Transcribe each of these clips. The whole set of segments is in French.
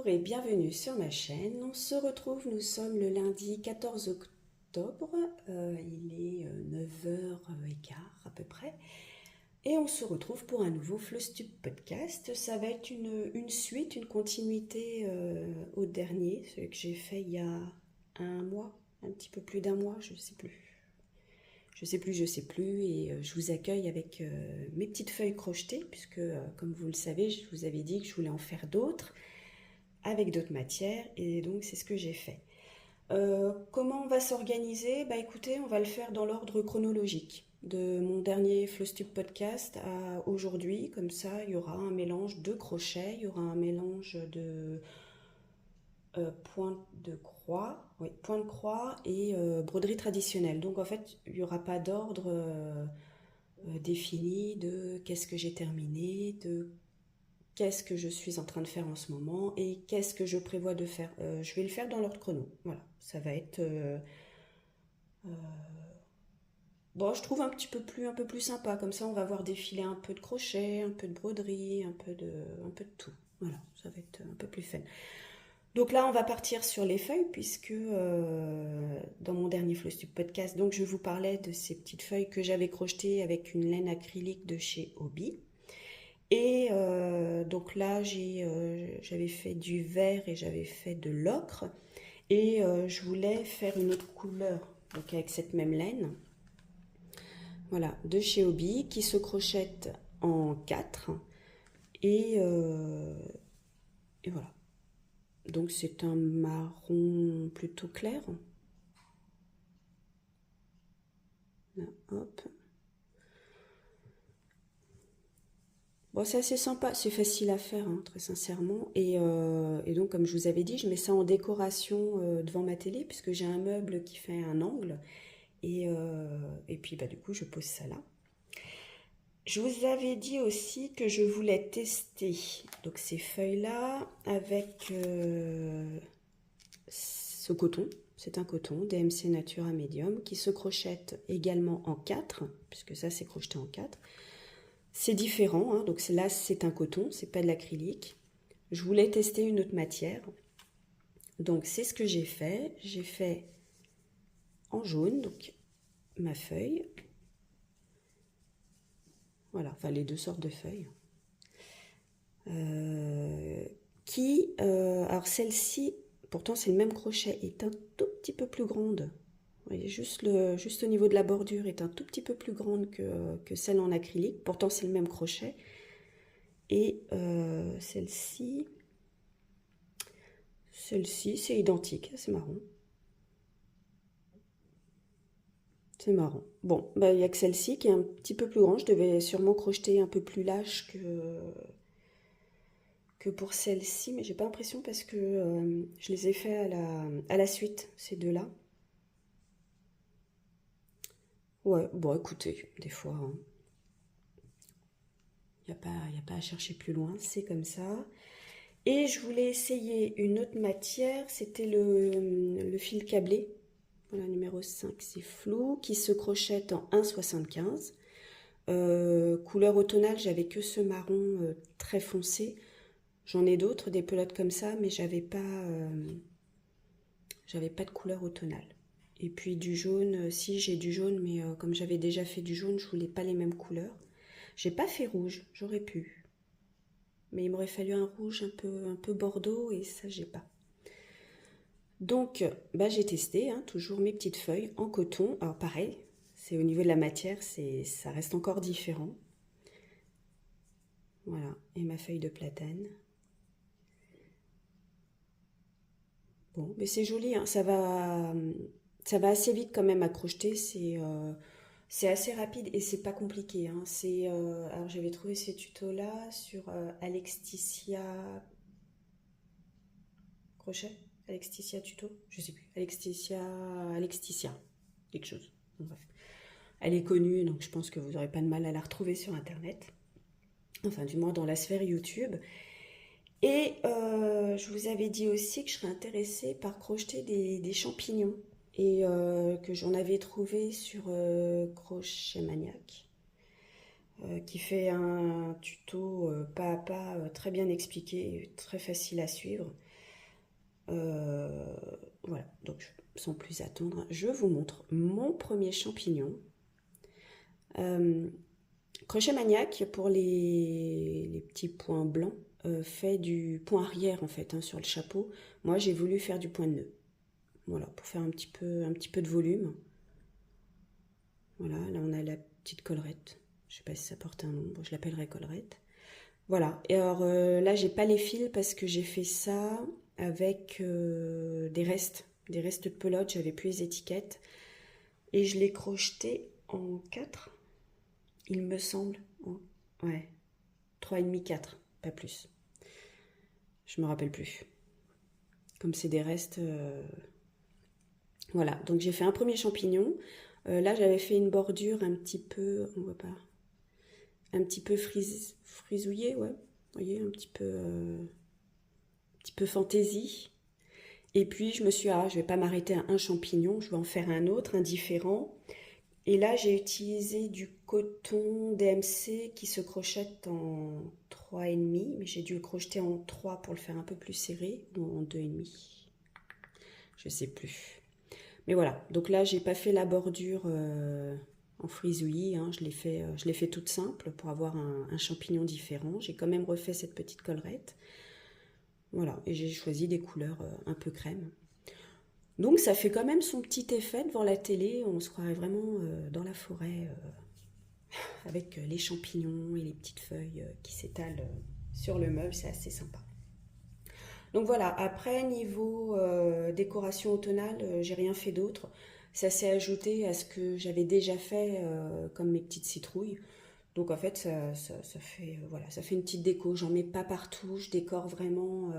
Bonjour et bienvenue sur ma chaîne. On se retrouve, nous sommes le lundi 14 octobre, il est 9h15 à peu près. Et on se retrouve pour un nouveau Flostube podcast. Ça va être une suite, une continuité au dernier, celui que j'ai fait il y a un mois, un petit peu plus d'un mois, je sais plus. Je sais plus, et je vous accueille avec mes petites feuilles crochetées, puisque comme vous le savez, je vous avais dit que je voulais en faire d'autres, avec d'autres matières, et donc c'est ce que j'ai fait. Comment on va s'organiser? Bah écoutez, on va le faire dans l'ordre chronologique, de mon dernier Flostube podcast à aujourd'hui, comme ça il y aura un mélange de crochets, il y aura un mélange de point de croix, oui, point de croix et broderie traditionnelle. Donc en fait, il n'y aura pas d'ordre défini de qu'est-ce que j'ai terminé, de qu'est-ce que je suis en train de faire en ce moment et qu'est-ce que je prévois de faire. Je vais le faire dans l'ordre chrono. Voilà, ça va être bon, je trouve un peu plus sympa. Comme ça, on va voir défiler un peu de crochet, un peu de broderie, un peu de tout. Voilà, ça va être un peu plus fun. Donc là, on va partir sur les feuilles, puisque dans mon dernier Flostube podcast, donc je vous parlais de ces petites feuilles que j'avais crochetées avec une laine acrylique de chez Hobby. Et donc là, j'avais fait du vert et j'avais fait de l'ocre. Et je voulais faire une autre couleur, donc avec cette même laine. Voilà, de chez Hobby, qui se crochette en 4. Et, et voilà. Donc c'est un marron plutôt clair. Là, hop. Bon, c'est assez sympa, c'est facile à faire, hein, très sincèrement. Et donc, comme je vous avais dit, je mets ça en décoration devant ma télé, puisque j'ai un meuble qui fait un angle. Et puis, bah, du coup, je pose ça là. Je vous avais dit aussi que je voulais tester donc ces feuilles-là avec ce coton. C'est un coton DMC Natura Medium qui se crochette également en 4, puisque ça c'est crocheté en 4. C'est différent, hein, donc là c'est un coton, c'est pas de l'acrylique. Je voulais tester une autre matière, donc c'est ce que j'ai fait. J'ai fait en jaune, donc ma feuille. Voilà, enfin les deux sortes de feuilles. Alors celle-ci, pourtant c'est le même crochet, est un tout petit peu plus grande. Vous voyez, juste au niveau de la bordure est un tout petit peu plus grande que celle en acrylique. Pourtant c'est le même crochet. Et celle-ci c'est identique, c'est marrant. C'est marrant. Bon, bah, il n'y a que celle-ci qui est un petit peu plus grande. Je devais sûrement crocheter un peu plus lâche que pour celle-ci, mais j'ai pas l'impression parce que je les ai fait à la suite, ces deux-là. Ouais, bon écoutez, des fois, hein, y a pas à chercher plus loin, c'est comme ça. Et je voulais essayer une autre matière, c'était le fil câblé. Voilà, numéro 5, c'est flou, qui se crochette en 1,75. Couleur automnale, j'avais que ce marron très foncé. J'en ai d'autres, des pelotes comme ça, mais j'avais pas de couleur automnale. Et puis du jaune, si j'ai du jaune, mais comme j'avais déjà fait du jaune, je voulais pas les mêmes couleurs. J'ai pas fait rouge, j'aurais pu. Mais il m'aurait fallu un rouge un peu bordeaux et ça j'ai pas. Donc bah, j'ai testé, hein, toujours mes petites feuilles en coton. Alors pareil, c'est au niveau de la matière, ça reste encore différent. Voilà, et ma feuille de platane. Bon, mais c'est joli, hein, ça va assez vite quand même à crocheter, c'est assez rapide et c'est pas compliqué, hein. Alors j'avais trouvé ces tutos-là sur Alexticia Crochet, Alexticia Tuto, je sais plus, Alexticia, quelque chose. Bon, bref. Elle est connue, donc je pense que vous n'aurez pas de mal à la retrouver sur Internet. Enfin, du moins dans la sphère YouTube. Et je vous avais dit aussi que je serais intéressée par crocheter des champignons. Et que j'en avais trouvé sur Crochet Maniac. Qui fait un tuto pas à pas très bien expliqué, très facile à suivre. Voilà, donc sans plus attendre, je vous montre mon premier champignon. Crochet Maniaque, pour les petits points blancs, fait du point arrière en fait, hein, sur le chapeau. Moi j'ai voulu faire du point de nœud. Voilà, pour faire un petit peu de volume. Voilà, là on a la petite collerette. Je sais pas si ça porte un nom, bon, je l'appellerai collerette. Voilà, et alors là j'ai pas les fils parce que j'ai fait ça avec des restes de pelote, j'avais plus les étiquettes. Et je l'ai crocheté en 4, il me semble. Ouais, 3,5, 4, pas plus. Je me rappelle plus. Comme c'est des restes. Voilà, donc j'ai fait un premier champignon. Là j'avais fait une bordure un petit peu, on voit pas, un petit peu frisouillée, ouais. Vous voyez, un petit peu fantaisie. Et puis je me suis dit, je vais pas m'arrêter à un champignon, je vais en faire un autre, un différent. Et là j'ai utilisé du coton DMC qui se crochette en 3,5, mais j'ai dû le crocheter en 3 pour le faire un peu plus serré, ou en 2,5. Je sais plus. Mais voilà, donc là j'ai pas fait la bordure en frisouillis, hein, je l'ai fait toute simple pour avoir un champignon différent. J'ai quand même refait cette petite collerette. Voilà, et j'ai choisi des couleurs un peu crème. Donc ça fait quand même son petit effet devant la télé, on se croirait vraiment dans la forêt avec les champignons et les petites feuilles qui s'étalent sur le meuble, c'est assez sympa. Donc voilà, après niveau décoration automnale, j'ai rien fait d'autre. Ça s'est ajouté à ce que j'avais déjà fait comme mes petites citrouilles. Donc en fait, ça fait, voilà, ça fait une petite déco. J'en mets pas partout, je décore vraiment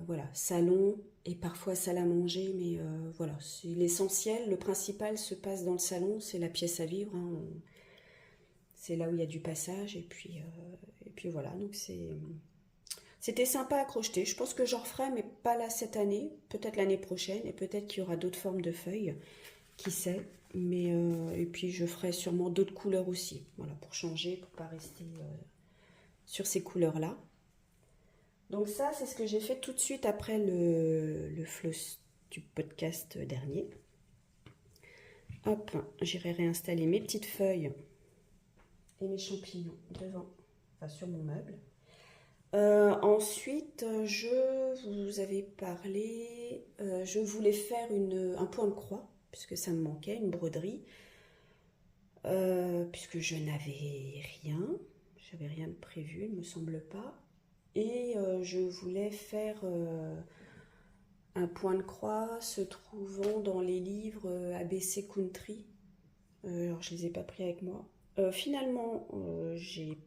voilà, salon et parfois salle à manger, mais voilà, c'est l'essentiel, le principal se passe dans le salon, c'est la pièce à vivre, hein. C'est là où il y a du passage, et puis voilà, donc c'était sympa à crocheter. Je pense que j'en referai, mais pas là cette année, peut-être l'année prochaine, et peut-être qu'il y aura d'autres formes de feuilles, qui sait. Mais et puis je ferai sûrement d'autres couleurs aussi, voilà, pour changer, pour pas rester sur ces couleurs-là. Donc ça, c'est ce que j'ai fait tout de suite après le floss du podcast dernier. Hop, j'irai réinstaller mes petites feuilles et mes champignons devant, enfin sur mon meuble. Ensuite, je vous avais parlé, je voulais faire un point de croix, puisque ça me manquait, une broderie, puisque je n'avais rien, j'avais rien de prévu, il ne me semble pas. Et je voulais faire un point de croix se trouvant dans les livres ABC Country. Alors je ne les ai pas pris avec moi. Finalement, j'ai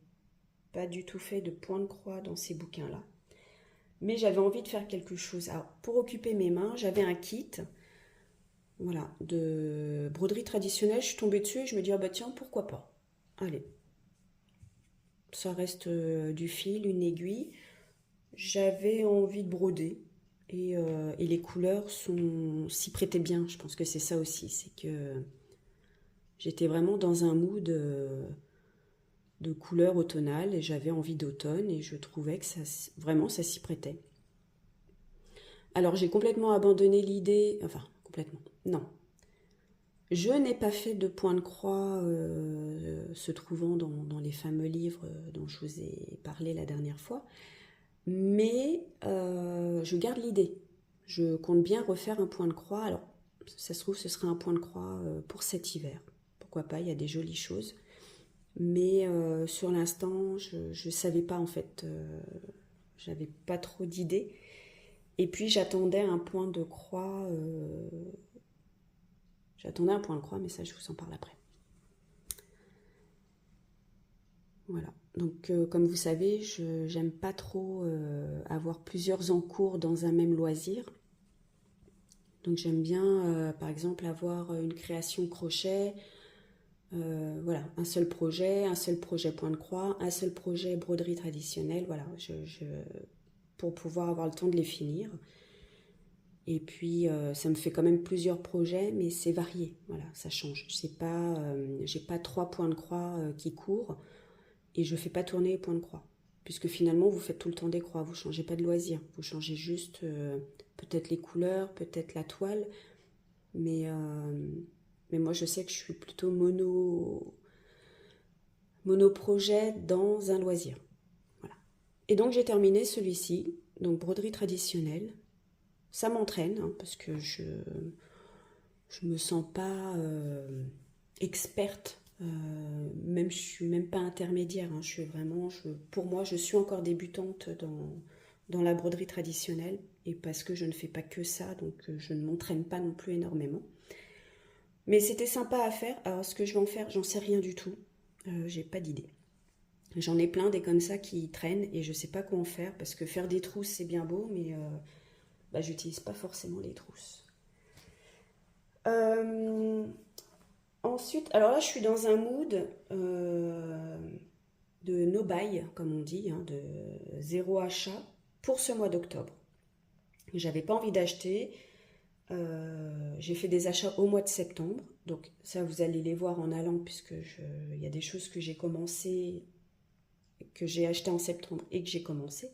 pas du tout fait de point de croix dans ces bouquins-là. Mais j'avais envie de faire quelque chose. Alors, pour occuper mes mains, j'avais un kit, voilà, de broderie traditionnelle. Je suis tombée dessus et je me dis, ah bah tiens, pourquoi pas. Allez. Ça reste du fil, une aiguille. J'avais envie de broder. Et les couleurs s'y prêtaient bien. Je pense que c'est ça aussi. C'est que j'étais vraiment dans un mood de couleurs automnales et j'avais envie d'automne et je trouvais que vraiment ça s'y prêtait. Alors j'ai complètement abandonné l'idée, enfin complètement, non. Je n'ai pas fait de point de croix se trouvant dans les fameux livres dont je vous ai parlé la dernière fois, mais je garde l'idée. Je compte bien refaire un point de croix. Alors ça se trouve ce sera un point de croix pour cet hiver. Pourquoi pas, il y a des jolies choses. Mais sur l'instant, je ne savais pas en fait, j'avais pas trop d'idées. Et puis j'attendais un point de croix, mais ça je vous en parle après. Voilà, donc comme vous savez, j'aime pas trop avoir plusieurs encours dans un même loisir. Donc j'aime bien par exemple avoir une création crochet, voilà, un seul projet point de croix, un seul projet broderie traditionnelle, voilà, pour pouvoir avoir le temps de les finir. Et puis ça me fait quand même plusieurs projets, mais c'est varié, voilà, ça change. J'ai pas 3 points de croix qui courent et je fais pas tourner les points de croix. puisque finalement vous faites tout le temps des croix, vous ne changez pas de loisir, vous changez juste peut-être les couleurs, peut-être la toile, mais moi je sais que je suis plutôt monoprojet dans un loisir. Voilà. Et donc j'ai terminé celui-ci, donc broderie traditionnelle. Ça m'entraîne, hein, parce que je me sens pas experte, même je suis même pas intermédiaire, hein, je suis vraiment, pour moi je suis encore débutante dans la broderie traditionnelle, et parce que je ne fais pas que ça, donc je ne m'entraîne pas non plus énormément. Mais c'était sympa à faire. Alors ce que je vais en faire, j'en sais rien du tout, j'ai pas d'idée. J'en ai plein des comme ça qui traînent et je sais pas quoi en faire, parce que faire des trousses c'est bien beau, mais j'utilise pas forcément les trousses. Ensuite, alors là je suis dans un mood de no buy, comme on dit, hein, de zéro achat pour ce mois d'octobre. J'avais pas envie d'acheter. J'ai fait des achats au mois de septembre, donc ça vous allez les voir en allant, puisque il y a des choses que j'ai commencé, que j'ai acheté en septembre et que j'ai commencé.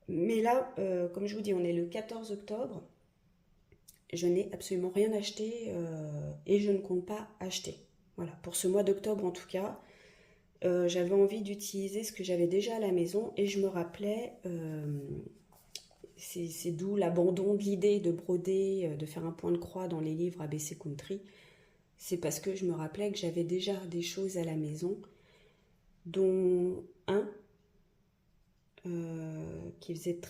Mais là, comme je vous dis, on est le 14 octobre. Je n'ai absolument rien acheté et je ne compte pas acheter. Voilà, pour ce mois d'octobre en tout cas, j'avais envie d'utiliser ce que j'avais déjà à la maison et je me rappelais, c'est d'où l'abandon de l'idée de broder, de faire un point de croix dans les livres ABC Country. C'est parce que je me rappelais que j'avais déjà des choses à la maison, dont un qui faisait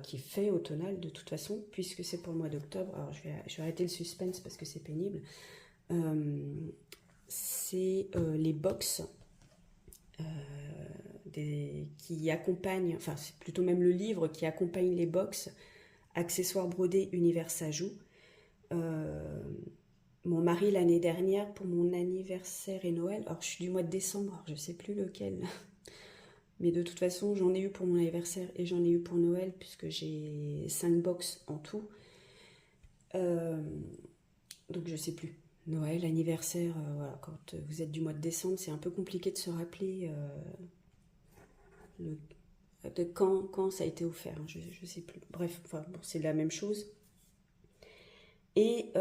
qui fait automnal de toute façon, puisque c'est pour le mois d'octobre. Alors je vais arrêter le suspense parce que c'est pénible. C'est les box qui accompagnent, enfin c'est plutôt même le livre qui accompagne les box, accessoires brodés univers Sajou. Mon mari l'année dernière, pour mon anniversaire et Noël, alors je suis du mois de décembre, alors je ne sais plus lequel, mais de toute façon j'en ai eu pour mon anniversaire et j'en ai eu pour Noël, puisque j'ai 5 box en tout. Donc je ne sais plus. Noël, anniversaire, voilà, quand vous êtes du mois de décembre, c'est un peu compliqué de se rappeler de quand ça a été offert, hein, je ne sais plus. Bref, enfin, bon, c'est la même chose. Et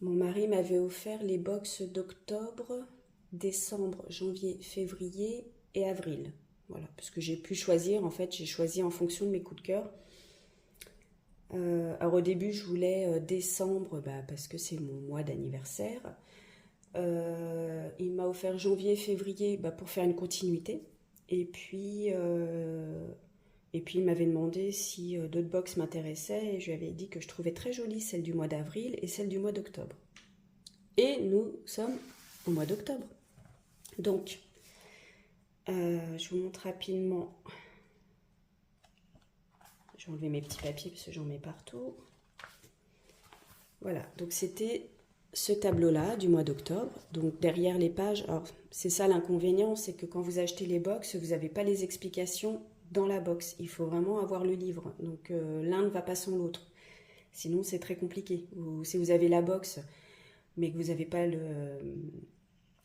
mon mari m'avait offert les box d'octobre, décembre, janvier, février et avril. Voilà, parce que j'ai pu choisir, en fait, j'ai choisi en fonction de mes coups de cœur. Alors au début, je voulais décembre, parce que c'est mon mois d'anniversaire. Il m'a offert janvier, février pour faire une continuité. Et puis il m'avait demandé si d'autres box m'intéressaient. Et je lui avais dit que je trouvais très jolie celle du mois d'avril et celle du mois d'octobre. Et nous sommes au mois d'octobre. Donc, je vous montre rapidement. Je vais enlever mes petits papiers parce que j'en mets partout. Voilà, donc c'était ce tableau-là du mois d'octobre. Donc derrière les pages, alors c'est ça l'inconvénient, c'est que quand vous achetez les box, vous n'avez pas les explications dans la box. Il faut vraiment avoir le livre. Donc l'un ne va pas sans l'autre. Sinon c'est très compliqué. Si vous avez la box, mais que vous n'avez pas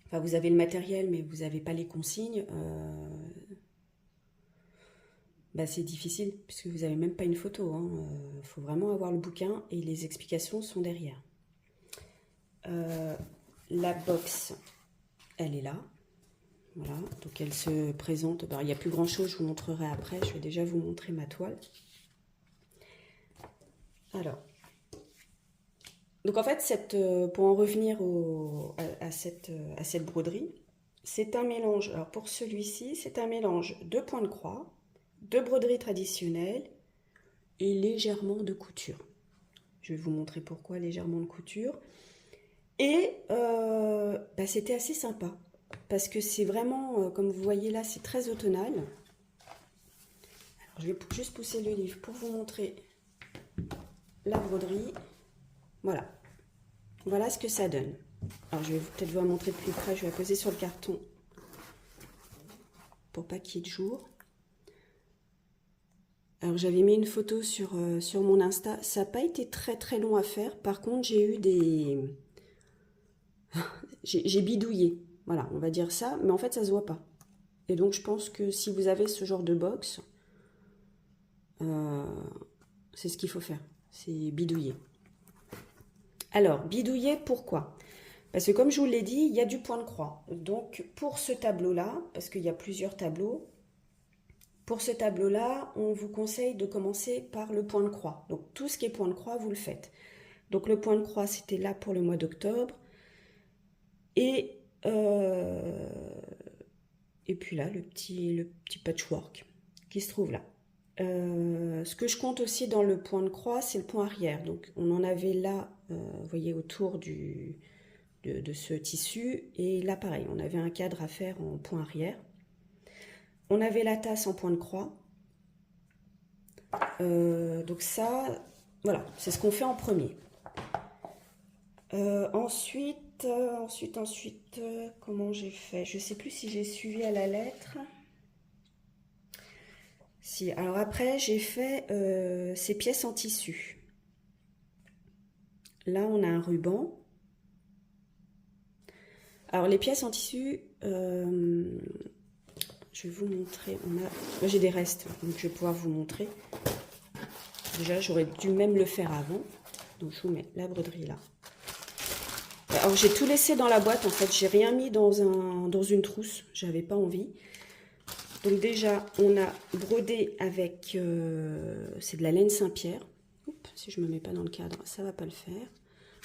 Enfin, vous avez le matériel, mais vous n'avez pas les consignes, c'est difficile, puisque vous n'avez même pas une photo. Il faut vraiment avoir le bouquin et les explications sont derrière. La box, elle est là. Voilà, donc elle se présente. Il n'y a plus grand chose, je vous montrerai après. Je vais déjà vous montrer ma toile. Alors, donc en fait, pour en revenir à cette broderie, c'est un mélange. Alors pour celui-ci, c'est un mélange de points de croix, de broderie traditionnelle et légèrement de couture. Je vais vous montrer pourquoi légèrement de couture. Et c'était assez sympa, parce que c'est vraiment, comme vous voyez là, c'est très automnal. Alors, je vais juste pousser le livre pour vous montrer la broderie. Voilà. Voilà ce que ça donne. Alors, je vais peut-être vous la montrer de plus près. Je vais la poser sur le carton pour pas qu'il y ait de jour. Alors, j'avais mis une photo sur mon Insta. Ça n'a pas été très très long à faire. Par contre, j'ai eu des... j'ai bidouillé. Voilà, on va dire ça, mais en fait, ça se voit pas. Et donc, je pense que si vous avez ce genre de box, c'est ce qu'il faut faire, c'est bidouiller. Alors, bidouiller, pourquoi? Parce que comme je vous l'ai dit, il y a du point de croix. Donc, pour ce tableau-là, parce qu'il y a plusieurs tableaux, pour ce tableau-là, on vous conseille de commencer par le point de croix. Donc, tout ce qui est point de croix, vous le faites. Donc, le point de croix, c'était là pour le mois d'octobre. Et, et puis là, le petit patchwork qui se trouve là. Ce que je compte aussi dans le point de croix, c'est le point arrière. Donc, on en avait là, vous voyez, autour de ce tissu. Et là, pareil, on avait un cadre à faire en point arrière. On avait la tasse en point de croix. Donc ça, voilà, c'est ce qu'on fait en premier. Ensuite, comment j'ai fait? Je ne sais plus si j'ai suivi à la lettre. Si, alors après, j'ai fait ces pièces en tissu. Là, on a un ruban. Alors, les pièces en tissu, je vais vous montrer. Moi, j'ai des restes, donc je vais pouvoir vous montrer. Déjà, j'aurais dû même le faire avant. Donc, je vous mets la broderie là. Alors, j'ai tout laissé dans la boîte, en fait. J'ai rien mis dans une trousse. J'avais pas envie. Donc, déjà, on a brodé avec... c'est de la laine Saint-Pierre. Si je me mets pas dans le cadre, ça va pas le faire.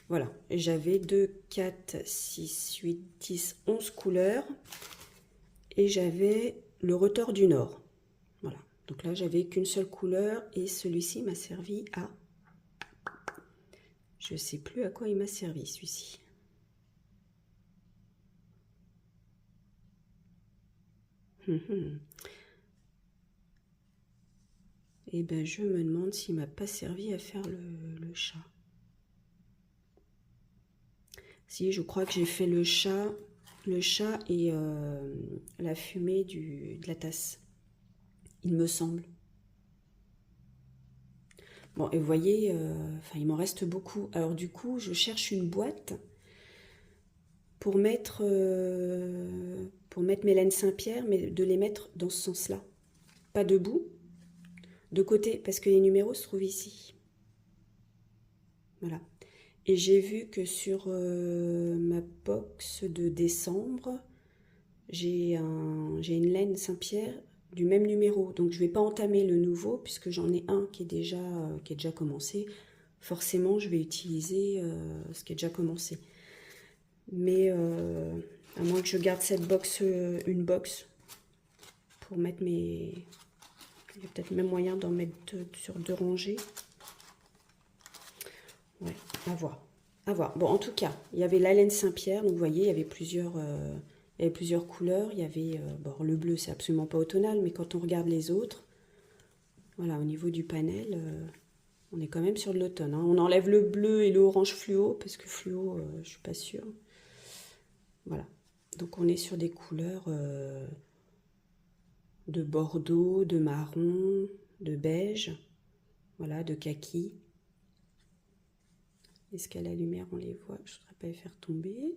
Voilà, j'avais 2, 4, 6, 8, 10, 11 couleurs. Et j'avais le retors du Nord. Voilà, donc là, j'avais qu'une seule couleur. Et celui-ci m'a servi à... Je sais plus à quoi il m'a servi, celui-ci. Et ben, je me demande s'il m'a pas servi à faire le chat. Si, je crois que j'ai fait le chat et la fumée de la tasse. Il me semble. Bon, et vous voyez, il m'en reste beaucoup. Alors du coup, je cherche une boîte pour mettre mes laines Saint-Pierre, mais de les mettre dans ce sens-là. Pas debout, de côté, parce que les numéros se trouvent ici. Voilà. Et j'ai vu que sur ma box de décembre, j'ai une laine Saint-Pierre du même numéro. Donc je ne vais pas entamer le nouveau puisque j'en ai un qui est déjà commencé. Forcément, je vais utiliser ce qui est déjà commencé. Mais à moins que je garde cette box, une box, pour mettre mes... Il y a peut-être même moyen d'en mettre sur 2 rangées. Ouais, à voir. À voir. Bon, en tout cas, il y avait la laine Saint-Pierre. Donc vous voyez, il y avait plusieurs couleurs. Il y avait, bon, le bleu, c'est absolument pas automnal, mais quand on regarde les autres, voilà, au niveau du panel, on est quand même sur de l'automne. Hein. On enlève le bleu et le orange fluo, parce que fluo, je suis pas sûre. Voilà. Donc on est sur des couleurs de bordeaux, de marron, de beige, voilà, de kaki. Est-ce qu'à la lumière on les voit? Je ne voudrais pas les faire tomber.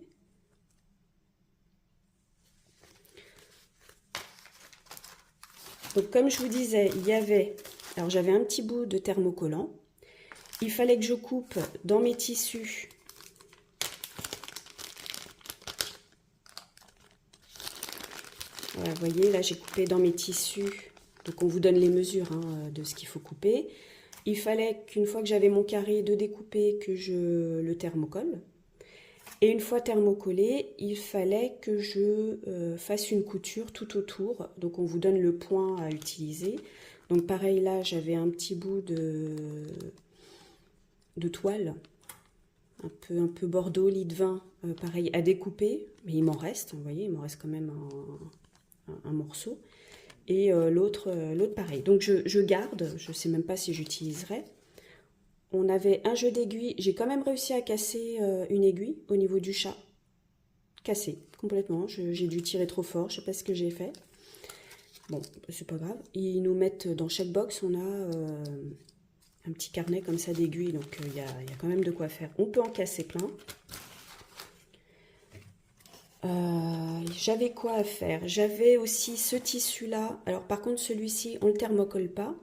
Donc comme je vous disais, il y avait, alors j'avais un petit bout de thermocollant. Il fallait que je coupe dans mes tissus. Voilà, vous voyez, là j'ai coupé dans mes tissus. Donc on vous donne les mesures hein, de ce qu'il faut couper. Il fallait qu'une fois que j'avais mon carré de découper, que je le thermocolle. Et une fois thermocollé, il fallait que je fasse une couture tout autour. Donc on vous donne le point à utiliser. Donc pareil là, j'avais un petit bout de toile, un peu bordeaux, lit de vin, pareil à découper. Mais il m'en reste, vous voyez, il m'en reste quand même un morceau. Et l'autre pareil. Donc je garde, je ne sais même pas si j'utiliserai. On avait un jeu d'aiguilles. J'ai quand même réussi à casser une aiguille au niveau du chat. Cassé complètement. J'ai dû tirer trop fort. Je ne sais pas ce que j'ai fait. Bon, c'est pas grave. Ils nous mettent dans chaque box, on a un petit carnet comme ça d'aiguilles. Donc il y a quand même de quoi faire. On peut en casser plein. J'avais quoi à faire? J'avais aussi ce tissu-là. Alors par contre, celui-ci, on ne le thermocolle pas,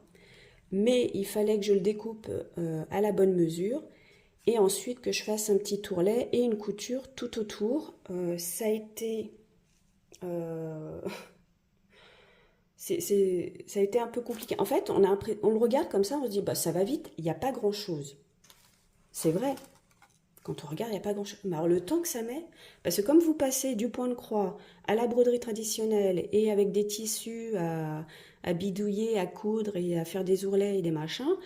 mais il fallait que je le découpe à la bonne mesure et ensuite que je fasse un petit tourlet et une couture tout autour. Ça a été... euh, ça a été un peu compliqué. En fait, on le regarde comme ça, on se dit, bah, ça va vite, il n'y a pas grand-chose. C'est vrai, quand on regarde, il n'y a pas grand-chose. Mais alors, le temps que ça met, parce que comme vous passez du point de croix à la broderie traditionnelle et avec des tissus à bidouiller, à coudre et à faire des ourlets et des machins,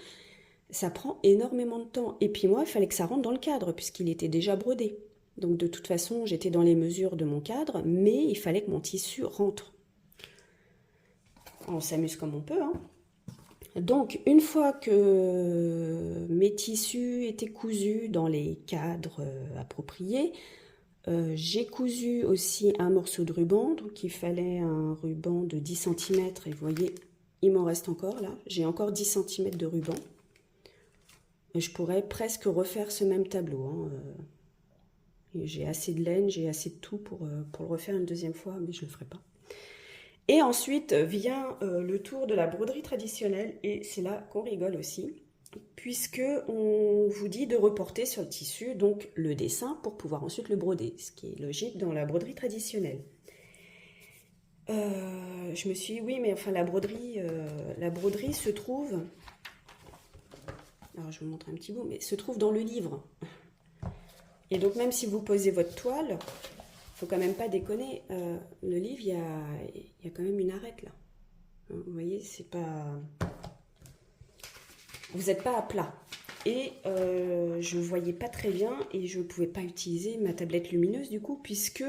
ça prend énormément de temps. Et puis moi, il fallait que ça rentre dans le cadre, puisqu'il était déjà brodé. Donc de toute façon, j'étais dans les mesures de mon cadre, mais il fallait que mon tissu rentre. On s'amuse comme on peut, hein. Donc, une fois que mes tissus étaient cousus dans les cadres appropriés, j'ai cousu aussi un morceau de ruban. Donc, il fallait un ruban de 10 cm. Et vous voyez, il m'en reste encore là. J'ai encore 10 cm de ruban. Et je pourrais presque refaire ce même tableau, hein. J'ai assez de laine, j'ai assez de tout pour le refaire une deuxième fois, mais je ne le ferai pas. Et ensuite vient le tour de la broderie traditionnelle, et c'est là qu'on rigole aussi, puisque on vous dit de reporter sur le tissu donc le dessin pour pouvoir ensuite le broder, ce qui est logique dans la broderie traditionnelle. Je me suis dit, oui, mais enfin la broderie se trouve, alors je vous montre un petit bout, mais se trouve dans le livre. Et donc même si vous posez votre toile, faut quand même pas déconner. Le livre, il y a quand même une arête là. Vous voyez, c'est pas... Vous n'êtes pas à plat. Et je voyais pas très bien et je pouvais pas utiliser ma tablette lumineuse du coup, puisque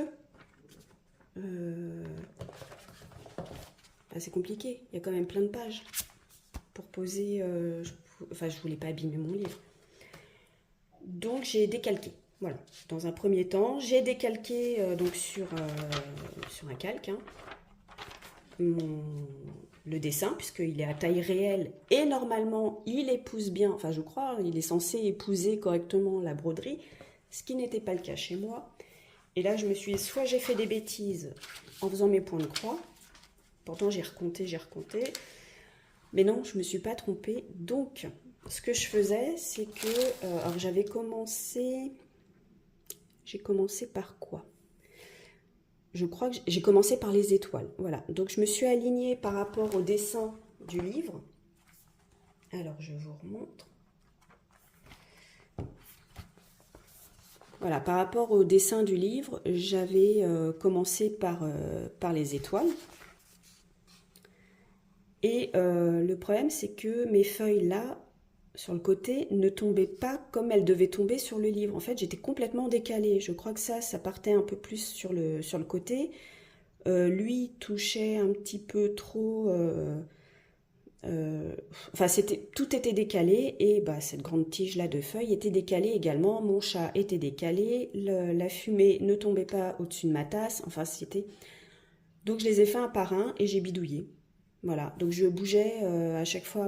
c'est compliqué. Il y a quand même plein de pages pour poser... Enfin, je voulais pas abîmer mon livre. Donc j'ai décalqué. Voilà, dans un premier temps, j'ai décalqué donc sur un calque hein, le dessin, puisqu'il est à taille réelle et normalement il épouse bien, enfin je crois, il est censé épouser correctement la broderie, ce qui n'était pas le cas chez moi. Et là je me suis dit, soit j'ai fait des bêtises en faisant mes points de croix, pourtant j'ai recompté, mais non, je ne me suis pas trompée. Donc ce que je faisais, c'est que, alors j'avais commencé... J'ai commencé par quoi? Je crois que j'ai commencé par les étoiles. Voilà. Donc, je me suis alignée par rapport au dessin du livre. Alors, je vous remontre. Voilà. Par rapport au dessin du livre, j'avais commencé par les étoiles. Et le problème, c'est que mes feuilles là, sur le côté, ne tombaient pas comme elles devaient tomber sur le livre. En fait, j'étais complètement décalée. Je crois que ça partait un peu plus sur le côté. Lui touchait un petit peu trop... enfin, tout était décalé et bah, cette grande tige-là de feuilles était décalée également. Mon chat était décalé. La fumée ne tombait pas au-dessus de ma tasse. Enfin, c'était... Donc, je les ai fait un par un et j'ai bidouillé. Voilà. Donc, je bougeais à chaque fois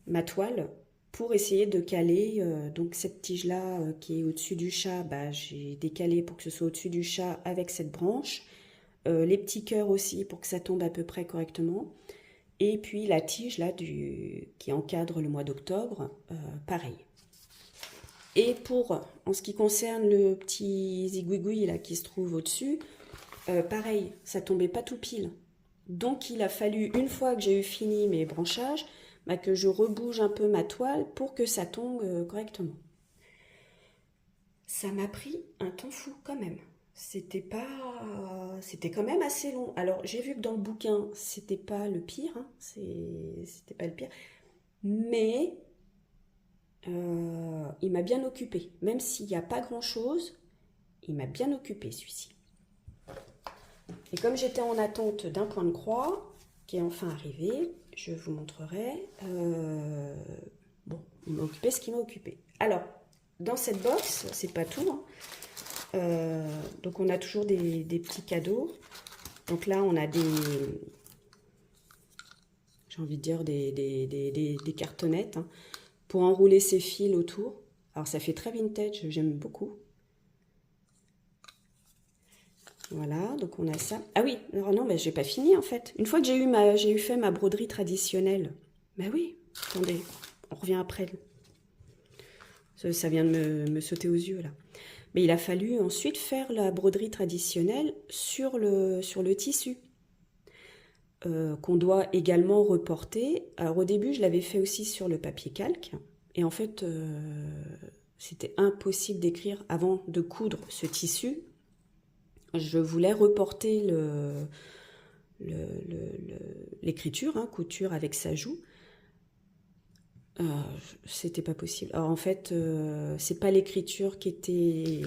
ma toile pour essayer de caler donc cette tige là qui est au-dessus du chat, bah, j'ai décalé pour que ce soit au-dessus du chat avec cette branche, les petits cœurs aussi pour que ça tombe à peu près correctement, et puis la tige là qui encadre le mois d'octobre, pareil. Et en ce qui concerne le petit zigouigoui là qui se trouve au-dessus, pareil, ça tombait pas tout pile. Donc il a fallu, une fois que j'ai eu fini mes branchages, bah, que je rebouge un peu ma toile pour que ça tombe correctement. Ça m'a pris un temps fou quand même. C'était quand même assez long. Alors j'ai vu que dans le bouquin, c'était pas le pire, hein, c'était pas le pire, mais il m'a bien occupé. Même s'il n'y a pas grand-chose, il m'a bien occupé celui-ci. Et comme j'étais en attente d'un point de croix, qui est enfin arrivé, je vous montrerai. Bon, il m'a occupé ce qui m'a occupé. Alors, dans cette box, c'est pas tout, hein. Donc on a toujours des petits cadeaux. Donc là, on a j'ai envie de dire des cartonnettes hein, pour enrouler ces fils autour. Alors ça fait très vintage, j'aime beaucoup. Voilà, donc on a ça. Ah oui, alors non, mais j'ai pas fini en fait. Une fois que j'ai eu fait ma broderie traditionnelle, bah oui, attendez, on revient après. Ça vient de me sauter aux yeux là. Mais il a fallu ensuite faire la broderie traditionnelle sur le tissu, qu'on doit également reporter. Alors au début, je l'avais fait aussi sur le papier calque, et en fait, c'était impossible d'écrire avant de coudre ce tissu. Je voulais reporter l'écriture, hein, couture avec sajou. Euh, C'était pas possible. Alors en fait, c'est pas l'écriture qui était...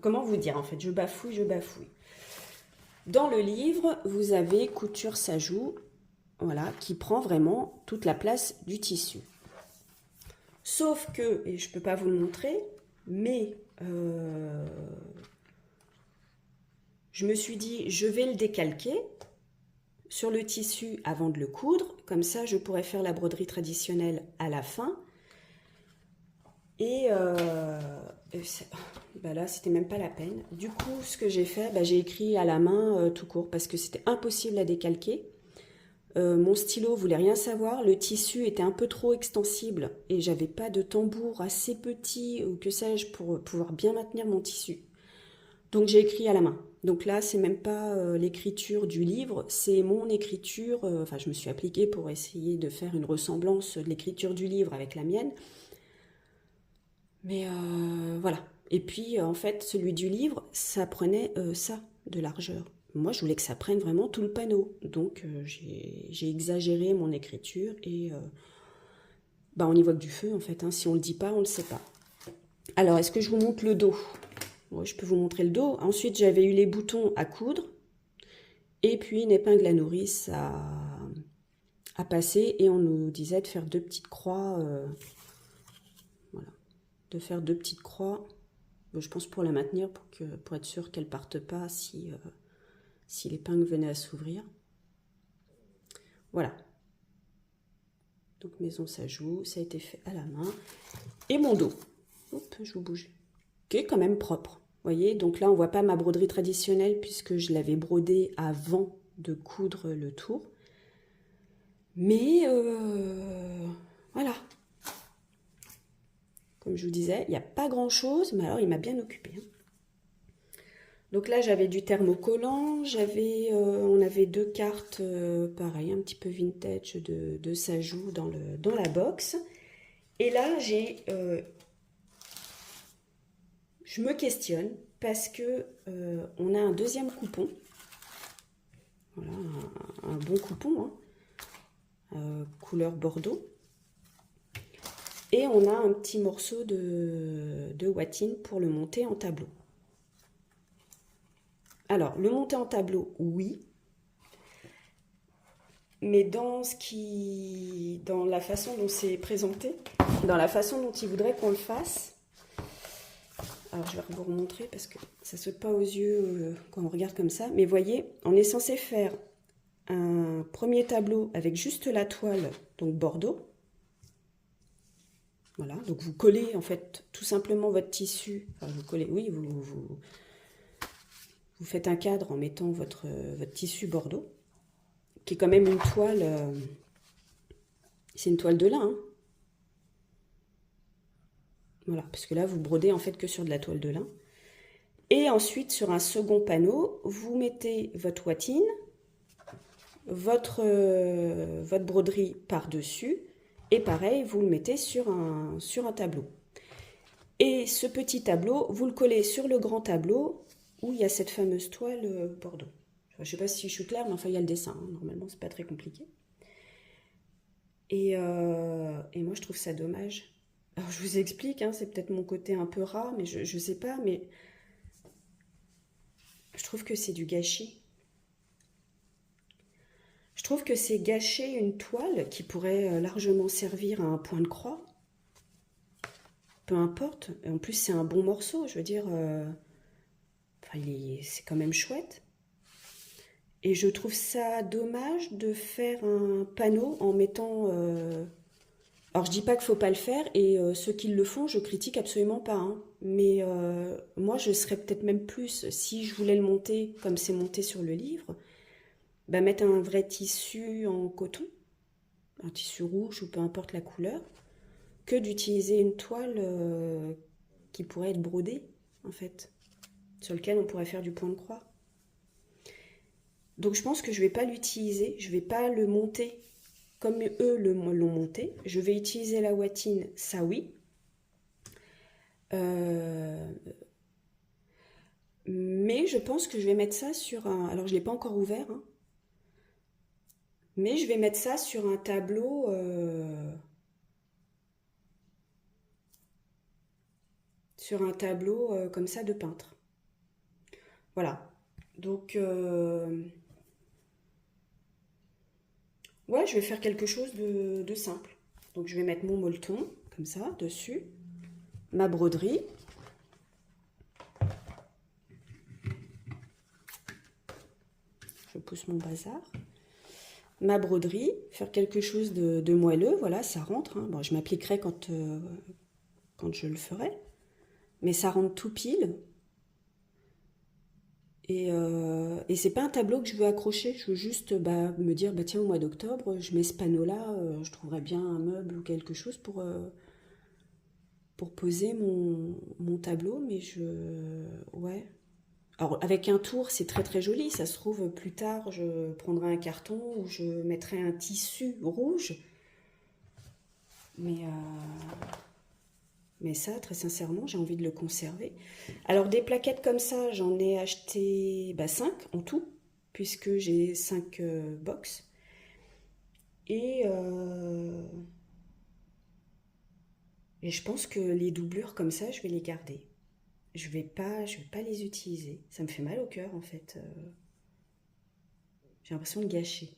Comment vous dire en fait? Je bafouille, je bafouille. Dans le livre, vous avez couture sajou, voilà, qui prend vraiment toute la place du tissu. Sauf que, et je peux pas vous le montrer, mais je me suis dit, je vais le décalquer sur le tissu avant de le coudre, comme ça je pourrais faire la broderie traditionnelle à la fin. Et bah là, c'était même pas la peine. Du coup, ce que j'ai fait, bah, j'ai écrit à la main tout court parce que c'était impossible à décalquer. Mon stylo voulait rien savoir, le tissu était un peu trop extensible et j'avais pas de tambour assez petit ou que sais-je pour pouvoir bien maintenir mon tissu. Donc j'ai écrit à la main. Donc là, c'est même pas l'écriture du livre, c'est mon écriture. Enfin, je me suis appliquée pour essayer de faire une ressemblance de l'écriture du livre avec la mienne. Mais voilà. Et puis, en fait, celui du livre, ça prenait ça de largeur. Moi, je voulais que ça prenne vraiment tout le panneau. Donc, j'ai exagéré mon écriture et bah, on y voit que du feu, en fait. Hein. Si on ne le dit pas, on ne le sait pas. Alors, est-ce que je vous montre le dos? Oui, je peux vous montrer le dos. Ensuite, j'avais eu les boutons à coudre et puis une épingle à nourrice à passer. Et on nous disait de faire deux petites croix. Voilà. De faire deux petites croix. Je pense pour la maintenir, pour être sûr qu'elle ne parte pas si l'épingle venait à s'ouvrir. Voilà. Donc maison sajou, ça a été fait à la main. Et mon dos, hop, je vous bouge, qui est quand même propre. Vous voyez, donc là on voit pas ma broderie traditionnelle puisque je l'avais brodée avant de coudre le tour. Mais voilà. Comme je vous disais, il n'y a pas grand chose, mais alors il m'a bien occupé. Hein. Donc là, j'avais du thermocollant, on avait deux cartes, pareil, un petit peu vintage de sajou dans la box. Et là, je me questionne parce que on a un deuxième coupon. Voilà, un bon coupon, hein, couleur bordeaux. Et on a un petit morceau de watine pour le monter en tableau. Alors, le monter en tableau, oui. Mais dans la façon dont c'est présenté, dans la façon dont il voudrait qu'on le fasse, alors je vais vous remontrer parce que ça saute pas aux yeux quand on regarde comme ça, mais voyez, on est censé faire un premier tableau avec juste la toile, donc bordeaux. Voilà, donc vous collez en fait tout simplement votre tissu, enfin vous collez, oui, vous faites un cadre en mettant votre tissu bordeaux, qui est quand même une toile, c'est une toile de lin, hein. Voilà, parce que là, vous brodez en fait que sur de la toile de lin. Et ensuite, sur un second panneau, vous mettez votre watine, votre broderie par-dessus, et pareil, vous le mettez sur un tableau. Et ce petit tableau, vous le collez sur le grand tableau où il y a cette fameuse toile bordeaux. Je ne sais pas si je suis claire, mais enfin, il y a le dessin. Hein. Normalement, c'est pas très compliqué. Et moi, je trouve ça dommage. Alors, je vous explique, hein, c'est peut-être mon côté un peu rat, mais je ne sais pas, mais je trouve que c'est du gâchis. Je trouve que c'est gâcher une toile qui pourrait largement servir à un point de croix. Peu importe. En plus, c'est un bon morceau, je veux dire. Enfin, c'est quand même chouette. Et je trouve ça dommage de faire un panneau en mettant... Alors je dis pas qu'il faut pas le faire, et ceux qui le font, je critique absolument pas, hein. Mais moi, je serais peut-être même plus, si je voulais le monter comme c'est monté sur le livre, bah, mettre un vrai tissu en coton, un tissu rouge ou peu importe la couleur, que d'utiliser une toile qui pourrait être brodée, en fait, sur lequel on pourrait faire du point de croix. Donc je pense que je vais pas l'utiliser, je vais pas le monter comme eux l'ont monté. Je vais utiliser la ouatine, ça oui. Mais je pense que je vais mettre ça sur un... Alors je ne l'ai pas encore ouvert, hein, mais je vais mettre ça sur un tableau... sur un tableau comme ça de peintre. Voilà. Donc... ouais, je vais faire quelque chose de simple. Donc je vais mettre mon molleton, comme ça, dessus. Ma broderie. Je pousse mon bazar. Ma broderie, faire quelque chose de moelleux, voilà, ça rentre, hein. Bon, je m'appliquerai quand je le ferai. Mais ça rentre tout pile. Et c'est pas un tableau que je veux accrocher, je veux juste me dire, bah, tiens, au mois d'octobre, je mets ce panneau-là, je trouverais bien un meuble ou quelque chose pour poser mon tableau, mais ouais. Alors, avec un tour, c'est très très joli, ça se trouve, plus tard, je prendrai un carton ou je mettrai un tissu rouge, mais... Mais ça, très sincèrement, j'ai envie de le conserver. Alors, des plaquettes comme ça, j'en ai acheté 5 en tout, puisque j'ai 5 box. Et, euh, et je pense que les doublures comme ça, je vais les garder. Je vais pas les utiliser. Ça me fait mal au cœur, en fait. J'ai l'impression de gâcher.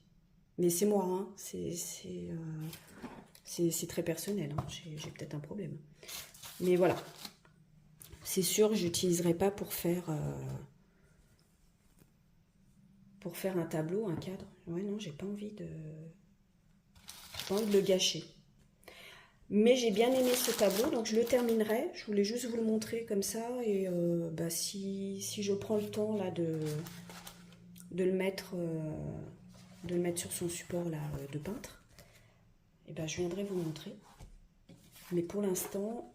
Mais c'est moi, hein. C'est très personnel, hein. J'ai peut-être un problème. Mais voilà. C'est sûr, je n'utiliserai pas pour faire un tableau, un cadre. Ouais, non, j'ai pas envie de le gâcher. Mais j'ai bien aimé ce tableau, donc je le terminerai. Je voulais juste vous le montrer comme ça. Et si je prends le temps là de le mettre, sur son support là, de peintre, et je viendrai vous montrer. Mais pour l'instant,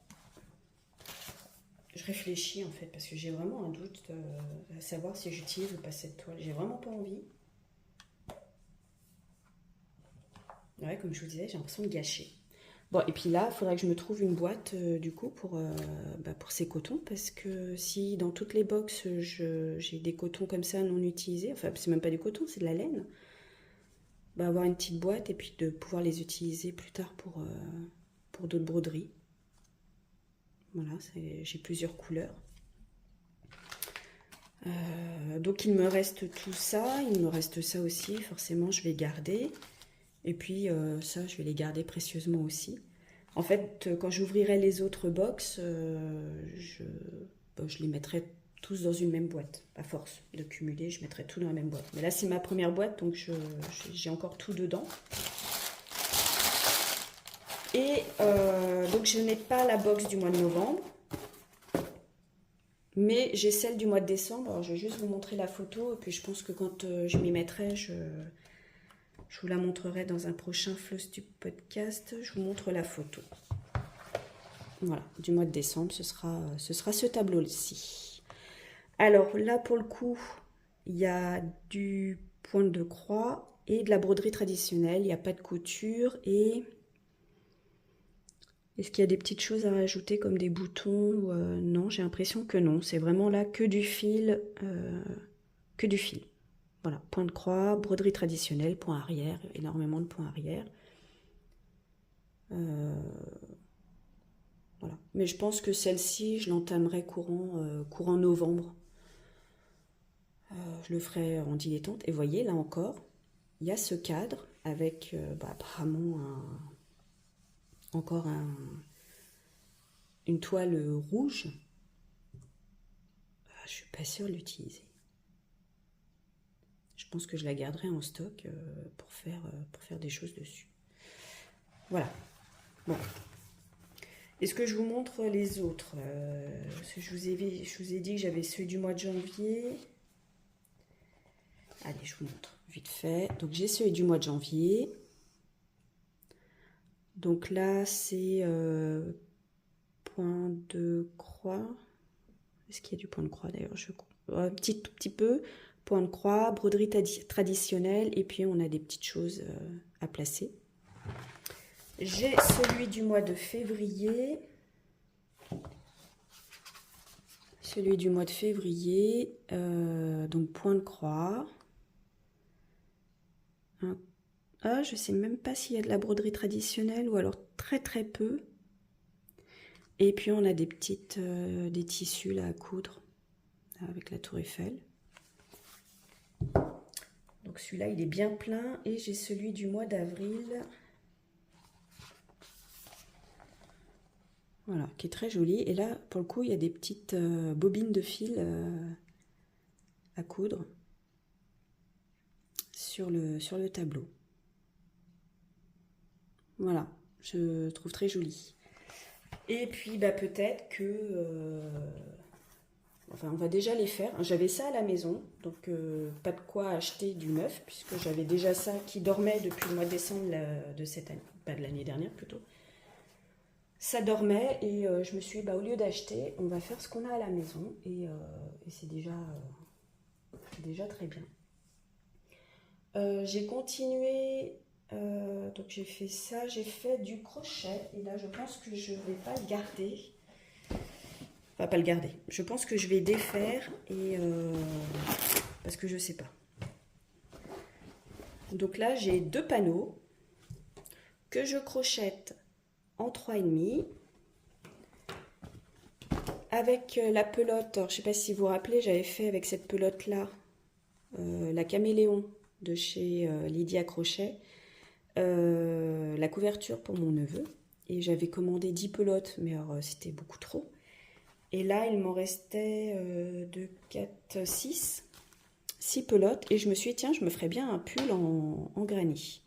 je réfléchis en fait, parce que j'ai vraiment un doute à savoir si j'utilise ou pas cette toile. J'ai vraiment pas envie. Ouais, comme je vous disais, j'ai l'impression de gâcher. Bon, et puis là, il faudrait que je me trouve une boîte du coup pour ces cotons, parce que si dans toutes les box j'ai des cotons comme ça non utilisés, enfin c'est même pas du coton, c'est de la laine, avoir une petite boîte et puis de pouvoir les utiliser plus tard pour d'autres broderies. Voilà, j'ai plusieurs couleurs. Donc il me reste tout ça, il me reste ça aussi, forcément je vais garder. Et puis ça, je vais les garder précieusement aussi. En fait, quand j'ouvrirai les autres box, je les mettrai tous dans une même boîte. À force de cumuler, je mettrai tout dans la même boîte. Mais là, c'est ma première boîte, donc j'ai encore tout dedans. Et donc, je n'ai pas la box du mois de novembre. Mais j'ai celle du mois de décembre. Alors, je vais juste vous montrer la photo. Et puis, je pense que quand je m'y mettrai, je vous la montrerai dans un prochain Flosstube podcast. Je vous montre la photo. Voilà, du mois de décembre, ce sera ce tableau-ci. Alors là, pour le coup, il y a du point de croix et de la broderie traditionnelle. Il n'y a pas de couture. Et est-ce qu'il y a des petites choses à rajouter comme des boutons? Non, j'ai l'impression que non. C'est vraiment là que du fil. Que du fil. Voilà, point de croix, broderie traditionnelle, point arrière, énormément de points arrière. Voilà. Mais je pense que celle-ci, je l'entamerai courant novembre. Je le ferai en dilettante. Et vous voyez, là encore, il y a ce cadre avec apparemment encore une toile rouge. Je suis pas sûre de l'utiliser. Je pense que je la garderai en stock pour faire des choses dessus. Voilà. Bon, est-ce que je vous montre les autres? Parce que je vous ai dit que j'avais ceux du mois de janvier. Allez, je vous montre vite fait. Donc j'ai ceux du mois de janvier. Donc là, c'est point de croix. Est-ce qu'il y a du point de croix d'ailleurs? Un tout petit peu. Point de croix, broderie traditionnelle. Et puis on a des petites choses à placer. J'ai celui du mois de février. Celui du mois de février. Donc point de croix. Ah, je sais même pas s'il y a de la broderie traditionnelle ou alors très très peu. Et puis on a des des tissus là à coudre avec la tour Eiffel. Donc celui-là il est bien plein et j'ai celui du mois d'avril. Voilà, qui est très joli. Et là pour le coup il y a des petites bobines de fil à coudre sur le tableau. Voilà, je trouve très joli. Et puis bah, peut-être que... enfin, on va déjà les faire. J'avais ça à la maison, donc pas de quoi acheter du neuf, puisque j'avais déjà ça qui dormait depuis le mois de décembre de cette année, pas de l'année dernière plutôt. Ça dormait et je me suis dit, bah, au lieu d'acheter, on va faire ce qu'on a à la maison et c'est déjà très bien. J'ai continué, donc j'ai fait ça, j'ai fait du crochet et là je pense que je ne vais pas le garder. Enfin, pas le garder. Je pense que je vais défaire et parce que je sais pas. Donc là, j'ai deux panneaux que je crochette en 3,5 avec la pelote. Alors, je sais pas si vous vous rappelez, j'avais fait avec cette pelote là la caméléon de chez Lydia Crochet, la couverture pour mon neveu et j'avais commandé 10 pelotes, mais alors c'était beaucoup trop. Et là, il m'en restait 2, 4, 6 pelotes. Et je me suis dit, tiens, je me ferais bien un pull en granny.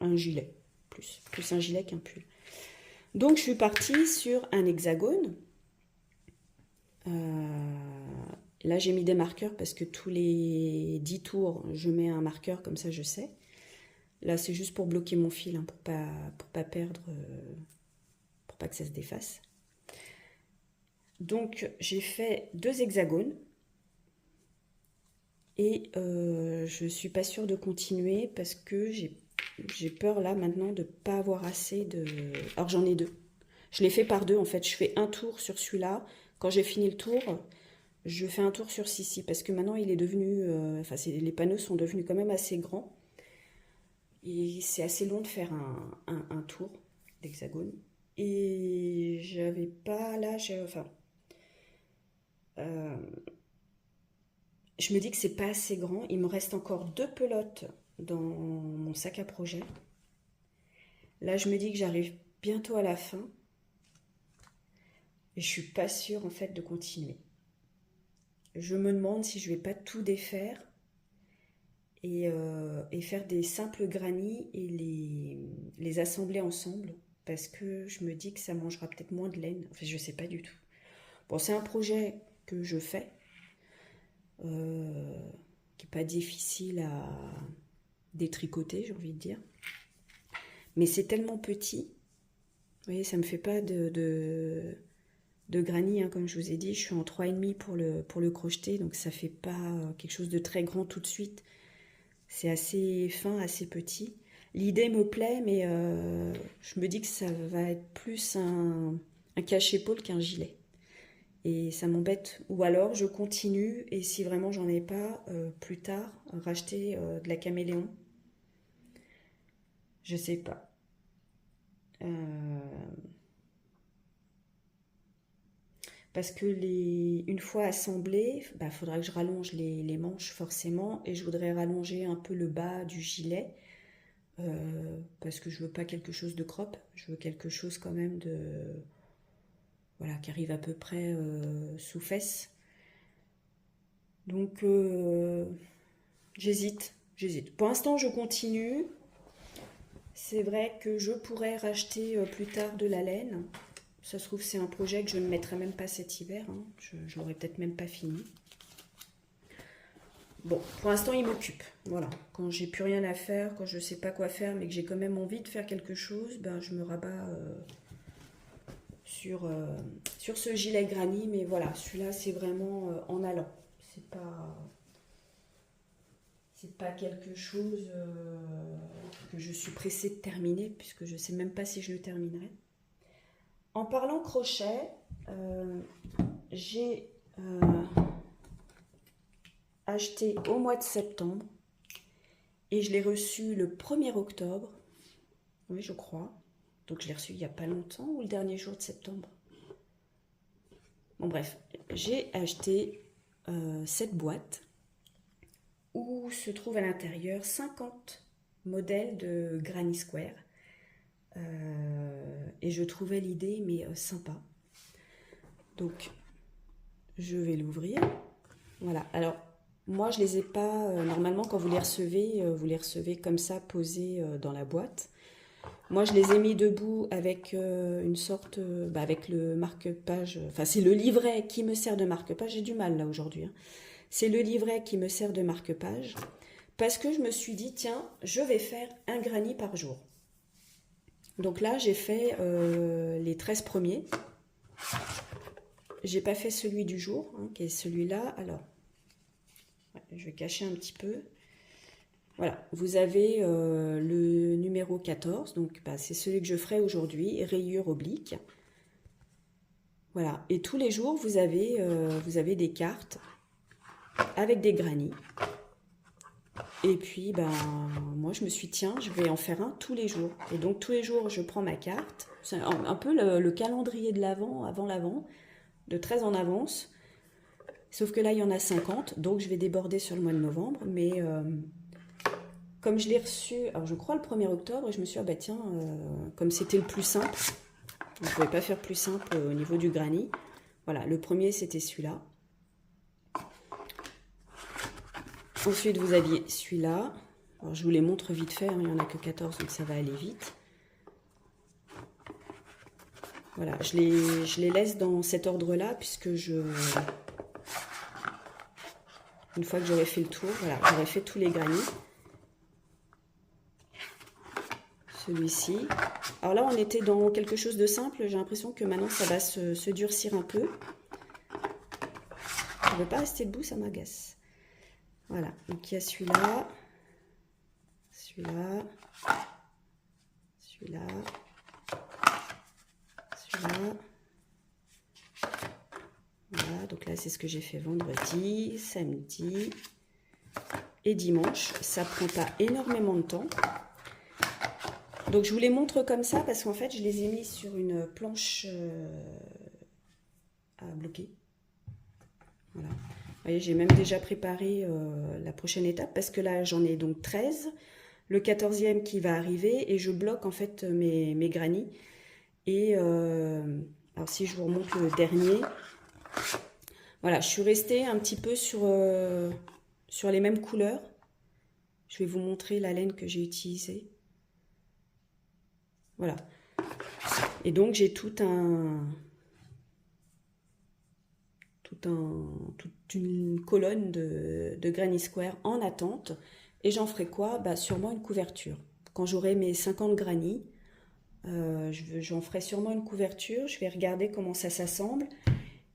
Un gilet, plus un gilet qu'un pull. Donc, je suis partie sur un hexagone. Là, j'ai mis des marqueurs parce que tous les 10 tours, je mets un marqueur, comme ça, je sais. Là, c'est juste pour bloquer mon fil, hein, pour pas perdre, pour pas que ça se défasse. Donc, j'ai fait 2 hexagones. Et je suis pas sûre de continuer parce que j'ai peur là maintenant de pas avoir assez de... Alors j'en ai 2. Je les fais par 2 en fait. Je fais un tour sur celui-là. Quand j'ai fini le tour, je fais un tour sur ci parce que maintenant il est devenu... enfin les panneaux sont devenus quand même assez grands. Et c'est assez long de faire un tour d'hexagone. Et j'avais pas là... Enfin... je me dis que c'est pas assez grand. Il me reste encore 2 pelotes dans mon sac à projet. Là, je me dis que j'arrive bientôt à la fin. Et je suis pas sûre en fait de continuer. Je me demande si je vais pas tout défaire et faire des simples granny et les assembler ensemble. Parce que je me dis que ça mangera peut-être moins de laine. Enfin, je sais pas du tout. Bon, c'est un projet que je fais. Qui n'est pas difficile à détricoter, j'ai envie de dire. Mais c'est tellement petit. Vous voyez, ça ne me fait pas de granny, hein, comme je vous ai dit. Je suis en 3,5 pour le crocheter, donc ça ne fait pas quelque chose de très grand tout de suite. C'est assez fin, assez petit. L'idée me plaît, mais je me dis que ça va être plus un cache-épaule qu'un gilet. Et ça m'embête. Ou alors je continue, et si vraiment j'en ai pas, plus tard, racheter de la caméléon. Je sais pas. Parce que une fois assemblé, bah, faudra que je rallonge les manches forcément, et je voudrais rallonger un peu le bas du gilet, parce que je veux pas quelque chose de crop, je veux quelque chose quand même voilà, qui arrive à peu près sous fesse. Donc j'hésite. Pour l'instant je continue. C'est vrai que je pourrais racheter plus tard de la laine. Ça se trouve, c'est un projet que je ne mettrai même pas cet hiver, hein. Je l'aurais peut-être même pas fini. Bon, pour l'instant, il m'occupe. Voilà. Quand j'ai plus rien à faire, quand je sais pas quoi faire, mais que j'ai quand même envie de faire quelque chose, ben, je me rabats sur, euh, sur ce gilet granny. Mais voilà, celui-là, c'est vraiment en allant. C'est pas, c'est pas quelque chose que je suis pressée de terminer, puisque je sais même pas si je le terminerai. En parlant crochet, j'ai acheté au mois de septembre et je l'ai reçu le 1er octobre. Oui, je crois. Donc je l'ai reçu il n'y a pas longtemps ou le dernier jour de septembre. Bon bref, j'ai acheté cette boîte où se trouvent à l'intérieur 50 modèles de Granny Square. Et je trouvais l'idée mais sympa. Donc je vais l'ouvrir. Voilà, alors moi je les ai pas, normalement quand vous les recevez comme ça posés dans la boîte. Moi je les ai mis debout avec une sorte, avec le marque-page, enfin c'est le livret qui me sert de marque-page, j'ai du mal là aujourd'hui, hein. C'est le livret qui me sert de marque-page parce que je me suis dit tiens je vais faire un granny par jour. Donc là j'ai fait les 13 premiers. J'ai pas fait celui du jour, hein, qui est celui-là. Alors, ouais, je vais cacher un petit peu. Voilà, vous avez le numéro 14, donc c'est celui que je ferai aujourd'hui, rayure oblique. Voilà, et tous les jours, vous avez des cartes avec des grannies. Et puis, moi, je me suis dit, tiens, je vais en faire un tous les jours. Et donc, tous les jours, je prends ma carte. C'est un peu le calendrier de l'Avent, avant l'Avent, de 13 en avance. Sauf que là, il y en a 50, donc je vais déborder sur le mois de novembre. Mais comme je l'ai reçu, alors je crois le 1er octobre, et je me suis dit, tiens, comme c'était le plus simple, je ne pouvais pas faire plus simple au niveau du granny. Voilà, le premier, c'était celui-là. Ensuite, vous aviez celui-là. Alors, je vous les montre vite fait, hein, il n'y en a que 14, donc ça va aller vite. Voilà, je les laisse dans cet ordre-là, puisque une fois que j'aurai fait le tour, voilà, j'aurai fait tous les grannies. Celui-ci. Alors là, on était dans quelque chose de simple. J'ai l'impression que maintenant, ça va se durcir un peu. Je ne veux pas rester debout, ça m'agace. Voilà, donc il y a celui-là, celui-là, celui-là, celui-là. Voilà, donc là, c'est ce que j'ai fait vendredi, samedi et dimanche. Ça prend pas énormément de temps. Donc, je vous les montre comme ça parce qu'en fait, je les ai mis sur une planche à bloquer. Voilà. Vous voyez, j'ai même déjà préparé la prochaine étape parce que là, j'en ai donc 13. Le 14e qui va arriver et je bloque en fait mes grannies. Et alors, si je vous remonte le dernier, voilà, je suis restée un petit peu sur les mêmes couleurs. Je vais vous montrer la laine que j'ai utilisée. Voilà. Et donc, j'ai toute une colonne de Granny Square en attente. Et j'en ferai quoi? Sûrement une couverture. Quand j'aurai mes 50 grannies, j'en ferai sûrement une couverture. Je vais regarder comment ça s'assemble.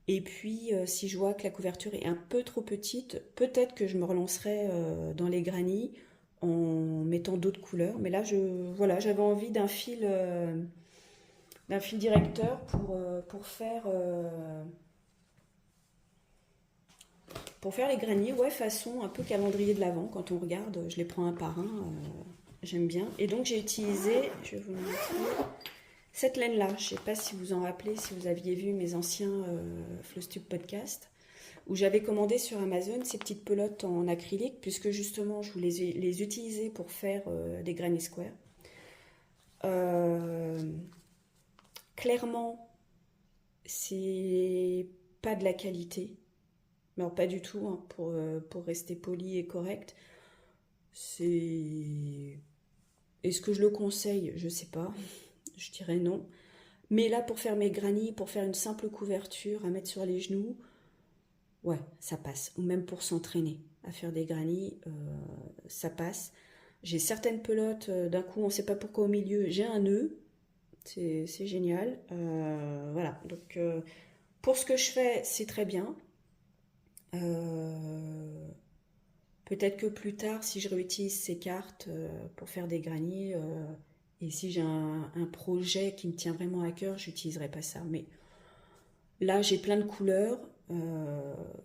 Et puis, si je vois que la couverture est un peu trop petite, peut-être que je me relancerai dans les grannies en mettant d'autres couleurs. Mais là, voilà, j'avais envie d'un fil directeur pour faire les grannies, ouais, façon un peu calendrier de l'Avent. Quand on regarde, je les prends un par un, j'aime bien. Et donc, j'ai utilisé, je vais vous montrer, cette laine-là. Je ne sais pas si vous en rappelez, si vous aviez vu mes anciens Flosstube podcast, où j'avais commandé sur Amazon ces petites pelotes en acrylique, puisque justement, je voulais les utiliser pour faire des Granny Square. Clairement, c'est pas de la qualité. Non, pas du tout, hein, pour rester poli et correct. C'est Est-ce que je le conseille? Je sais pas, je dirais non. Mais là, pour faire mes granits, pour faire une simple couverture à mettre sur les genoux, ouais, ça passe. Ou même pour s'entraîner à faire des granits, ça passe. J'ai certaines pelotes, d'un coup, on ne sait pas pourquoi au milieu, j'ai un nœud. C'est génial. Voilà, donc pour ce que je fais, c'est très bien. Euh, Peut-être que plus tard, si je réutilise ces cartes pour faire des granits, et si j'ai un projet qui me tient vraiment à cœur, j'utiliserai pas ça. Mais là, j'ai plein de couleurs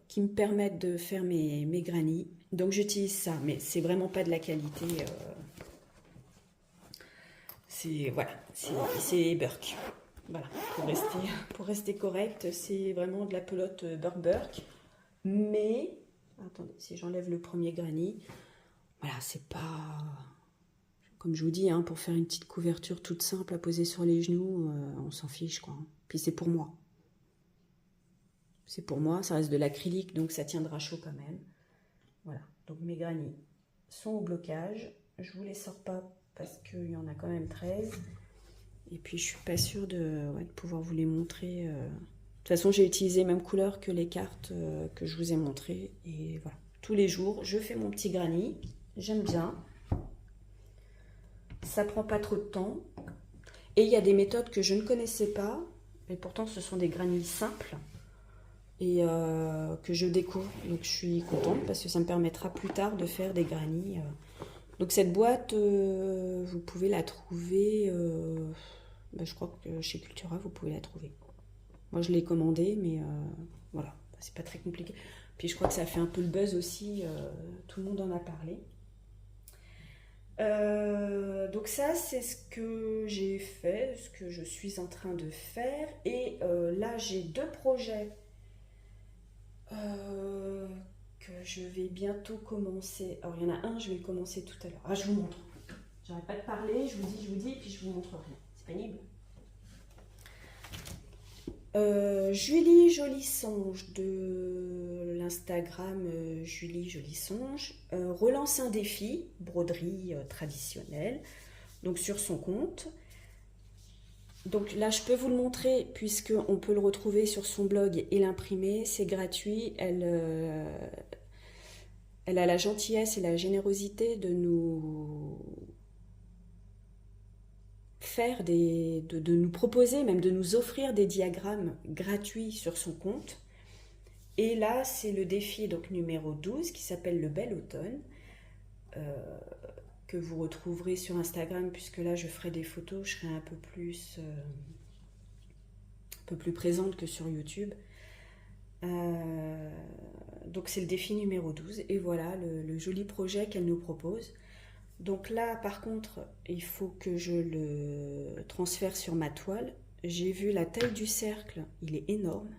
qui me permettent de faire mes granits. Donc j'utilise ça, mais c'est vraiment pas de la qualité. C'est voilà, c'est Burke. Voilà, pour rester correct, c'est vraiment de la pelote Burke. Mais, attendez, si j'enlève le premier granit, voilà, c'est pas... Comme je vous dis, hein, pour faire une petite couverture toute simple à poser sur les genoux, on s'en fiche, quoi. Puis c'est pour moi. C'est pour moi, ça reste de l'acrylique, donc ça tiendra chaud quand même. Voilà, donc mes granits sont au blocage. Je vous les sors pas parce qu'il y en a quand même 13. Et puis je suis pas sûre de pouvoir vous les montrer. De toute façon, j'ai utilisé les mêmes couleurs que les cartes que je vous ai montrées. Et voilà, tous les jours, je fais mon petit granit. J'aime bien. Ça prend pas trop de temps. Et il y a des méthodes que je ne connaissais pas. Et pourtant, ce sont des granits simples. Et que je découvre. Donc je suis contente parce que ça me permettra plus tard de faire des granits. Donc cette boîte, vous pouvez la trouver, je crois que chez Cultura, vous pouvez la trouver. Moi, je l'ai commandée, mais voilà, c'est pas très compliqué. Puis je crois que ça a fait un peu le buzz aussi, tout le monde en a parlé. Donc ça, c'est ce que j'ai fait, ce que je suis en train de faire. Et là, j'ai 2 projets que je vais bientôt commencer. Alors, il y en a un, je vais le commencer tout à l'heure. Ah, je vous montre. J'arrête pas de parler, je vous dis, et puis je vous montre rien. C'est pénible. Julie Jolie Songe de l'Instagram Julie Jolie Songe relance un défi, broderie traditionnelle, donc sur son compte. Donc là, je peux vous le montrer puisqu'on peut le retrouver sur son blog et l'imprimer. C'est gratuit. Elle a la gentillesse et la générosité de nous de nous proposer, même de nous offrir des diagrammes gratuits sur son compte. Et là, c'est le défi donc numéro 12 qui s'appelle le Bel Automne, que vous retrouverez sur Instagram, puisque là, je ferai des photos, je serai un peu plus présente que sur YouTube. Donc c'est le défi numéro 12 et voilà le joli projet qu'elle nous propose. Donc là par contre il faut que je le transfère sur ma toile. J'ai vu la taille du cercle, il est énorme.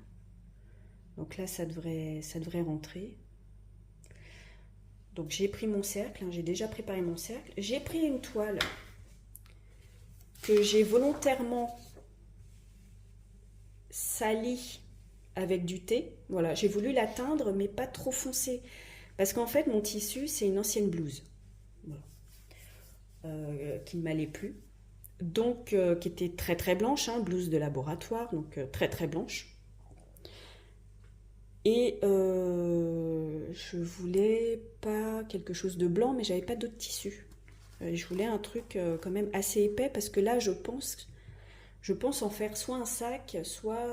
Donc là ça devrait rentrer. Donc j'ai pris mon cercle, hein, j'ai déjà préparé mon cercle. J'ai pris une toile que j'ai volontairement salie avec du thé. Voilà, j'ai voulu la teindre mais pas trop foncé. Parce qu'en fait mon tissu c'est une ancienne blouse. Voilà. Qui ne m'allait plus. Donc qui était très très blanche, hein, blouse de laboratoire, donc très très blanche. Et je voulais pas quelque chose de blanc, mais j'avais pas d'autre tissu. Je voulais un truc quand même assez épais parce que là je pense en faire soit un sac, soit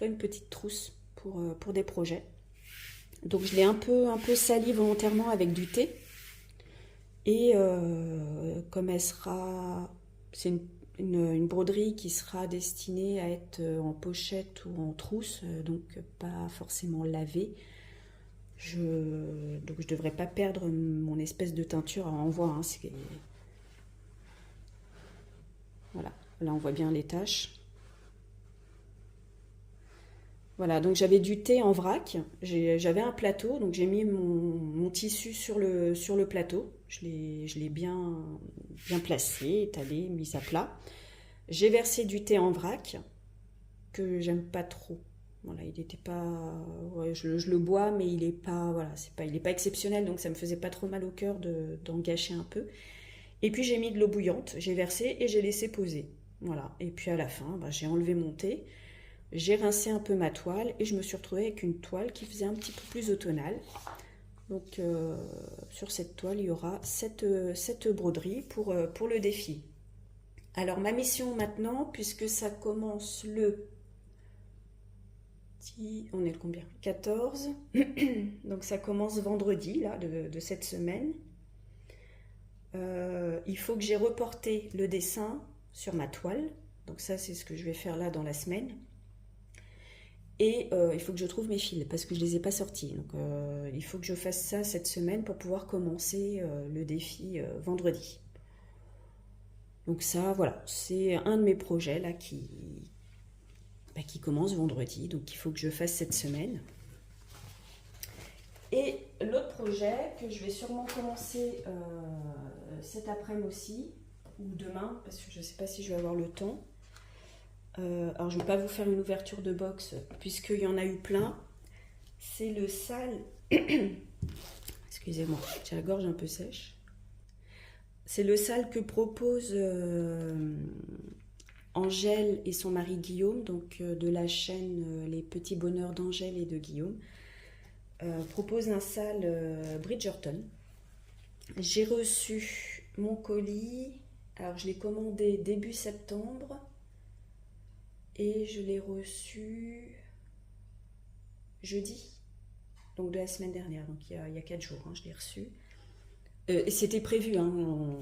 une petite trousse pour des projets. Donc je l'ai un peu sali volontairement avec du thé. Et comme elle sera, c'est une broderie qui sera destinée à être en pochette ou en trousse, donc pas forcément lavée. Donc je devrais pas perdre mon espèce de teinture. Alors on voit, hein, voilà, là on voit bien les taches. Voilà, donc j'avais du thé en vrac, j'avais un plateau, donc j'ai mis mon tissu sur le plateau, je l'ai bien placé, étalé, mis à plat. J'ai versé du thé en vrac, que j'aime pas trop. Voilà, il n'était pas, ouais, je le bois, mais il est pas, voilà, il est pas exceptionnel, donc ça me faisait pas trop mal au cœur d'en gâcher un peu. Et puis j'ai mis de l'eau bouillante, j'ai versé et j'ai laissé poser. Voilà. Et puis à la fin, bah, j'ai enlevé mon thé, j'ai rincé un peu ma toile et je me suis retrouvée avec une toile qui faisait un petit peu plus automnale. Donc sur cette toile, il y aura cette broderie pour le défi. Alors ma mission maintenant, puisque ça commence on est le combien? 14. Donc ça commence vendredi là, de cette semaine. Il faut que j'ai reporté le dessin sur ma toile. Donc ça, c'est ce que je vais faire là dans la semaine. Et il faut que je trouve mes fils parce que je ne les ai pas sortis. Donc il faut que je fasse ça cette semaine pour pouvoir commencer le défi vendredi. Donc ça, voilà, c'est un de mes projets là qui commence vendredi. Donc il faut que je fasse cette semaine. Et l'autre projet que je vais sûrement commencer cet après-midi aussi, ou demain, parce que je ne sais pas si je vais avoir le temps. Alors je ne vais pas vous faire une ouverture de box, puisqu'il y en a eu plein. C'est le sale... Excusez-moi, j'ai la gorge un peu sèche. C'est le sale que propose Angèle et son mari Guillaume, donc de la chaîne Les Petits Bonheurs d'Angèle et de Guillaume. Propose un sale Bridgerton. J'ai reçu mon colis, alors je l'ai commandé début septembre et je l'ai reçu jeudi, donc de la semaine dernière, donc il y a 4 jours, je l'ai reçu. Et c'était prévu, on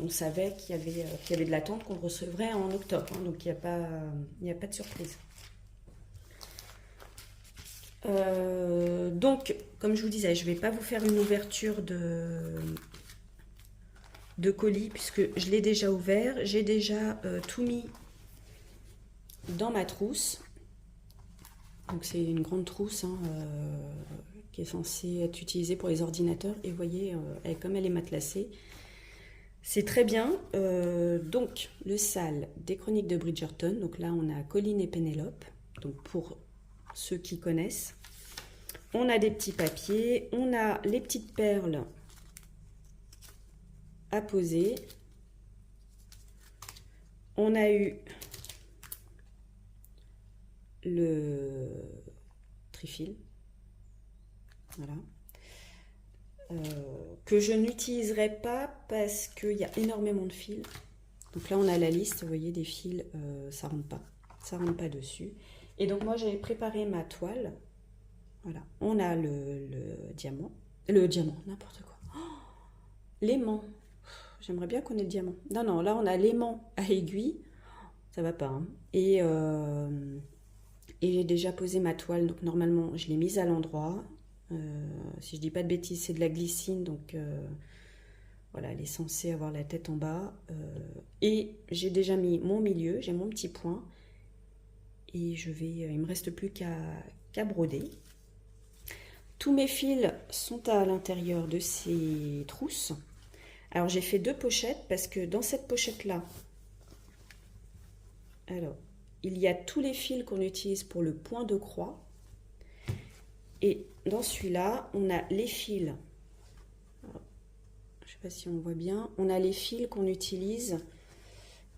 savait qu'il y avait de l'attente, qu'on le recevrait en octobre, donc il n'y a pas de surprise. Donc, comme je vous disais, je ne vais pas vous faire une ouverture de colis puisque je l'ai déjà ouvert. J'ai déjà tout mis dans ma trousse. Donc, c'est une grande trousse qui est censée être utilisée pour les ordinateurs. Et vous voyez, comme elle est matelassée, c'est très bien. Donc, le sale des Chroniques de Bridgerton. Donc là, on a Colline et Pénélope. Donc, pour ceux qui connaissent. On a des petits papiers, on a les petites perles à poser. On a eu le trifil, voilà, que je n'utiliserai pas parce qu'il y a énormément de fils. Donc là, on a la liste, vous voyez, des fils, ça rentre pas dessus. Et donc moi, j'ai préparé ma toile. Voilà, on a le diamant, n'importe quoi. Oh, l'aimant, j'aimerais bien qu'on ait le diamant. Non, là on a l'aimant à aiguille, ça va pas. Et j'ai déjà posé ma toile, donc normalement je l'ai mise à l'endroit. Si je dis pas de bêtises, c'est de la glycine, donc voilà, elle est censée avoir la tête en bas. Et j'ai déjà mis mon milieu, j'ai mon petit point. Et il me reste plus qu'à broder. Tous mes fils sont à l'intérieur de ces trousses. Alors j'ai fait 2 pochettes parce que dans cette pochette-là, alors il y a tous les fils qu'on utilise pour le point de croix. Et dans celui-là, on a les fils. Alors, je ne sais pas si on voit bien. On a les fils qu'on utilise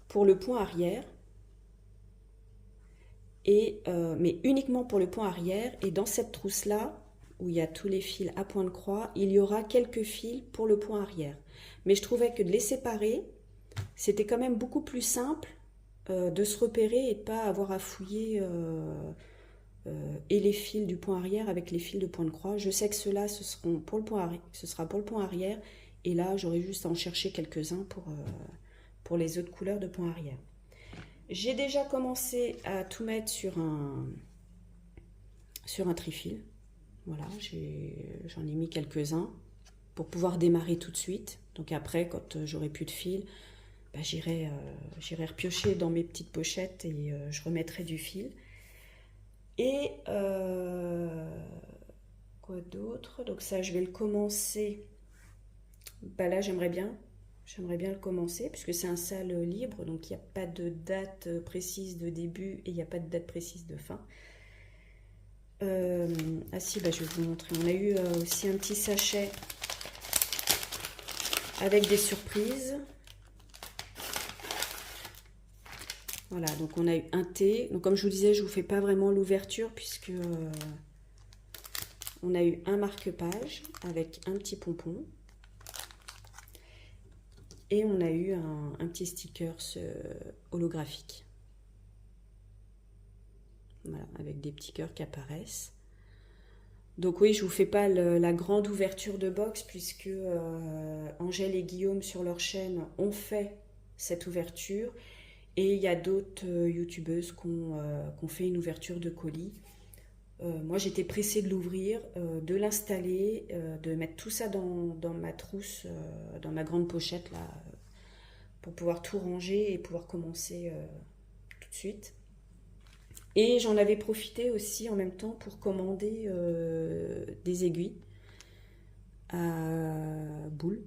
pour le point arrière. Mais uniquement pour le point arrière. Et dans cette trousse-là, où il y a tous les fils à point de croix, il y aura quelques fils pour le point arrière. Mais je trouvais que de les séparer, c'était quand même beaucoup plus simple de se repérer et de ne pas avoir à fouiller et les fils du point arrière avec les fils de point de croix. Je sais que ceux-là, ce sera pour le point arrière. Et là, j'aurai juste à en chercher quelques-uns pour les autres couleurs de point arrière. J'ai déjà commencé à tout mettre sur un trifil. Voilà, j'en ai mis quelques-uns pour pouvoir démarrer tout de suite. Donc après, quand j'aurai plus de fil, j'irai repiocher dans mes petites pochettes et je remettrai du fil. Et quoi d'autre? Donc ça, je vais le commencer. Là, j'aimerais bien le commencer puisque c'est un sale libre, donc il n'y a pas de date précise de début et il n'y a pas de date précise de fin. Ah si, je vais vous montrer. On a eu aussi un petit sachet avec des surprises. Voilà, donc on a eu un thé. Donc comme je vous disais, je ne vous fais pas vraiment l'ouverture puisque on a eu un marque-page avec un petit pompon. Et on a eu un petit sticker holographique. Voilà, avec des petits cœurs qui apparaissent. Donc oui, je ne vous fais pas la grande ouverture de box puisque Angèle et Guillaume sur leur chaîne ont fait cette ouverture. Et il y a d'autres youtubeuses qui ont fait une ouverture de colis. Moi, j'étais pressée de l'ouvrir, de l'installer, de mettre tout ça dans ma trousse, dans ma grande pochette, là, pour pouvoir tout ranger et pouvoir commencer tout de suite. Et j'en avais profité aussi en même temps pour commander des aiguilles à boules.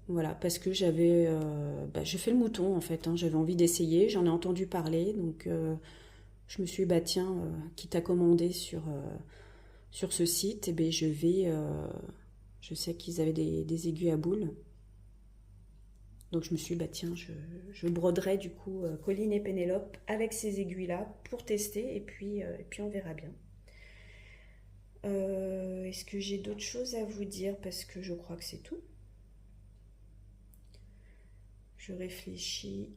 Voilà, parce que je fais le mouton en fait, hein, j'avais envie d'essayer, j'en ai entendu parler, donc je me suis dit, tiens, quitte à commander sur ce site, je sais qu'ils avaient des aiguilles à boules. Donc je me suis dit, tiens, je broderai du coup Colline et Pénélope avec ces aiguilles-là pour tester et puis on verra bien. Est-ce que j'ai d'autres choses à vous dire? Parce que je crois que c'est tout. Je réfléchis.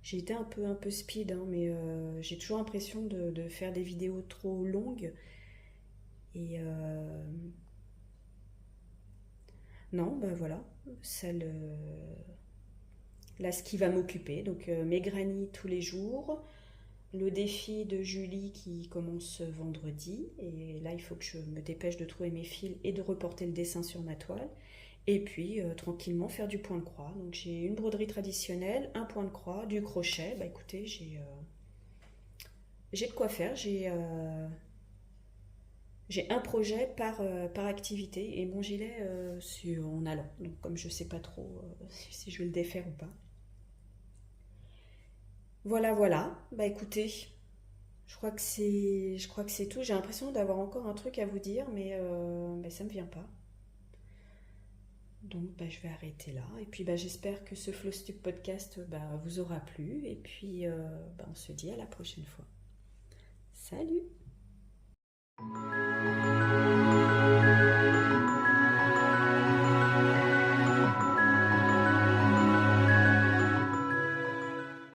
J'ai été un peu speed, hein, mais j'ai toujours l'impression de faire des vidéos trop longues. Et non, voilà, là ce qui va m'occuper. Donc mes granits tous les jours, le défi de Julie qui commence vendredi. Et là, il faut que je me dépêche de trouver mes fils et de reporter le dessin sur ma toile. Et puis tranquillement faire du point de croix. Donc j'ai une broderie traditionnelle, un point de croix, du crochet. Écoutez, j'ai de quoi faire. J'ai un projet par activité et mon gilet c'est en allant. Donc comme je ne sais pas trop si je vais le défaire ou pas. Voilà, voilà. Écoutez, je crois que c'est tout. J'ai l'impression d'avoir encore un truc à vous dire, mais ça me vient pas. Donc je vais arrêter là. Et puis j'espère que ce Flowstube podcast vous aura plu. Et puis on se dit à la prochaine fois. Salut!